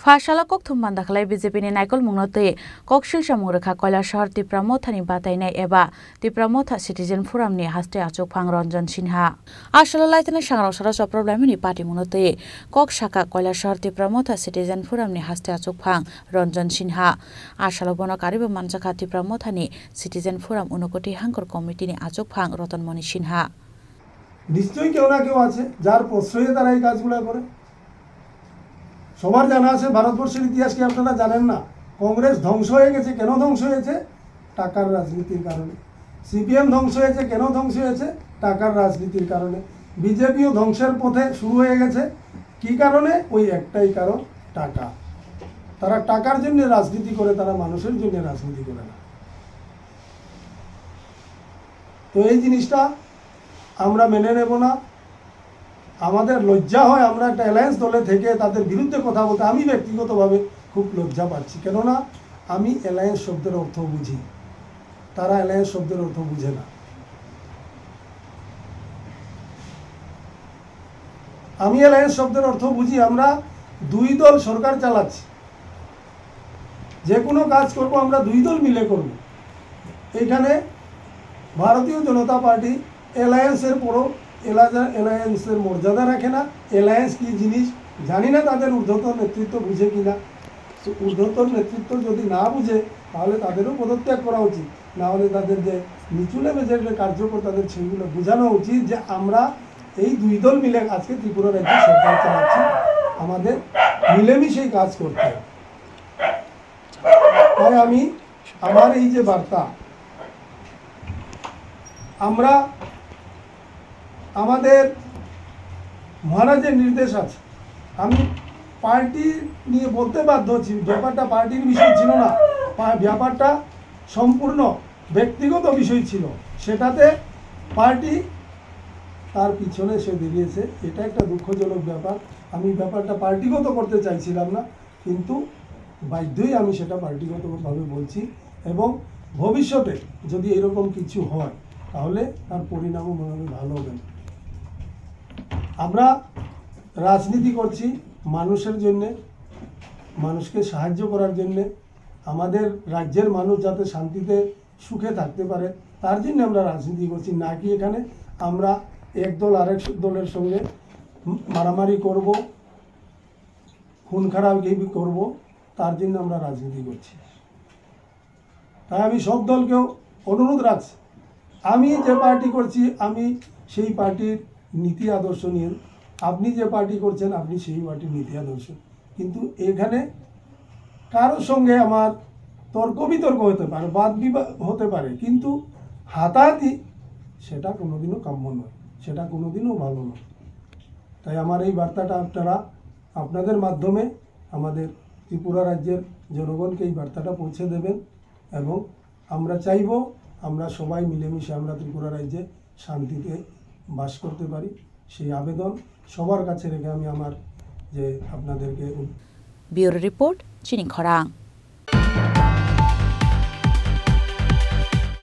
Fashala kok thumban dakhlai BJP ni naikol mungnote kok shilsha mungrekha Kailasahar Tipramotha ni batainai eba Tipramotha Citizen Forum ni haste achuk phang Ranjan Sinha ashala laitana sangrok sarasa problem ni party mungnote kok shaka Kailasahar Tipramotha Citizen Forum ni haste achuk phang Ranjan Sinha ashala bono kariba manjaka Tipramotha ni Citizen Forum unokoti hankor committee ni achuk phang Ratanmani Sinha নিশ্চয়ই কেউ না কেউ আছে যার প্রশ্রয়ে তারা এই কাজগুলো করে। সবার জানা আছে ভারতবর্ষের ইতিহাস কি আপনারা জানেন না? কংগ্রেস ধ্বংস হয়ে গেছে, কেন ধ্বংস হয়েছে? টাকার রাজনীতির কারণে। সিপিএম ধ্বংস হয়েছে, কেন ধ্বংস হয়েছে? টাকার রাজনীতির কারণে। বিজেপিও ধ্বংসের পথে শুরু হয়ে গেছে, কি কারণে? ওই একটাই কারণ, টাকা। তারা টাকার জন্য রাজনীতি করে, তারা মানুষের জন্য রাজনীতি করে না। তো এই জিনিসটা আমরা মেনে নেব না। আমাদের লজ্জা হয় আমরা একটা অ্যালায়েন্স দলে থেকে তাদের বিরুদ্ধে কথা বলতে। আমি ব্যক্তিগতভাবে খুব লজ্জা পাচ্ছি, কেননা আমি অ্যালায়েন্স শব্দের অর্থ বুঝি, তারা অ্যালায়েন্স শব্দের অর্থ বুঝে না। আমি অ্যালায়েন্স শব্দের অর্থ বুঝি, আমরা দুই দল সরকার চালাচ্ছি, যে কোনো কাজ করব আমরা দুই দল মিলে করব। এইখানে ভারতীয় জনতা পার্টি অ্যালায়েন্সের পরও অ্যালায়েন্সের মর্যাদা রাখে না। অ্যালায়েন্স কী জিনিস জানি না, তাদের ঊর্ধ্বতন নেতৃত্ব বুঝে কি না। ঊর্ধ্বতন নেতৃত্ব যদি না বুঝে তাহলে তাদেরও পদত্যাগ করা উচিত, না হলে তাদের যে নিচু লেভেলের যে কার্যকর তাদের সেইগুলো বোঝানো উচিত যে আমরা এই দুই দল মিলে আজকে ত্রিপুরা রাজ্যে সরকার চালাচ্ছি, আমাদের মিলেমিশেই কাজ করতে হবে। তাই আমি আমার এই যে বার্তা, আমরা আমাদের মহারাজের নির্দেশ আছে, আমি পার্টি নিয়ে বলতে বাধ্য হচ্ছি, ব্যাপারটা পার্টির বিষয় ছিল না, ব্যাপারটা সম্পূর্ণ ব্যক্তিগত বিষয় ছিল। সেটাতে পার্টি তার পিছনে সে বেরিয়েছে, এটা একটা দুঃখজনক ব্যাপার। আমি ব্যাপারটা পার্টিগত করতে চাইছিলাম না, কিন্তু বাধ্যই আমি সেটা পার্টিগতভাবে বলছি। এবং ভবিষ্যতে যদি এরকম কিছু হয় তাহলে তার পরিণামও মনে হয় ভালো হবে। আমরা রাজনীতি করছি মানুষের জন্যে, মানুষকে সাহায্য করার জন্যে, আমাদের রাজ্যের মানুষ যাতে শান্তিতে সুখে থাকতে পারে তার জন্য আমরা রাজনীতি করছি, না কি এখানে আমরা এক দল আরেক দলের সঙ্গে মারামারি করব, খুন খারাপি করব, তার জন্য আমরা রাজনীতি করছি। তাই আমি সব দলকেও অনুরোধ রাখছি, আমি যে পার্টি করছি আমি সেই পার্টির নীতি আদর্শ নিয়ে, আপনি যে পার্টি করছেন আপনি সেই পার্টির নীতি আদর্শ। কিন্তু এখানে কারোর সঙ্গে আমার তর্ক বিতর্ক হতে পারে, বাদ বিবাদ হতে পারে, কিন্তু হাতাহাতি সেটা কোনোদিনও কাম্য নয়, সেটা কোনোদিনও ভালো নয়। তাই আমার এই বার্তাটা আপনারা আপনাদের মাধ্যমে আমাদের ত্রিপুরা রাজ্যের জনগণকে এই বার্তাটা পৌঁছে দেবেন। এবং আমরা চাইব আমরা সবাই মিলেমিশে আমরা ত্রিপুরা রাজ্যে শান্তিতে বাস করতে পারি, সেই আবেদন সবার কাছে রেখে আমি আমার যে আপনাদেরকে। ব্যুরো রিপোর্ট চিনি খরাং।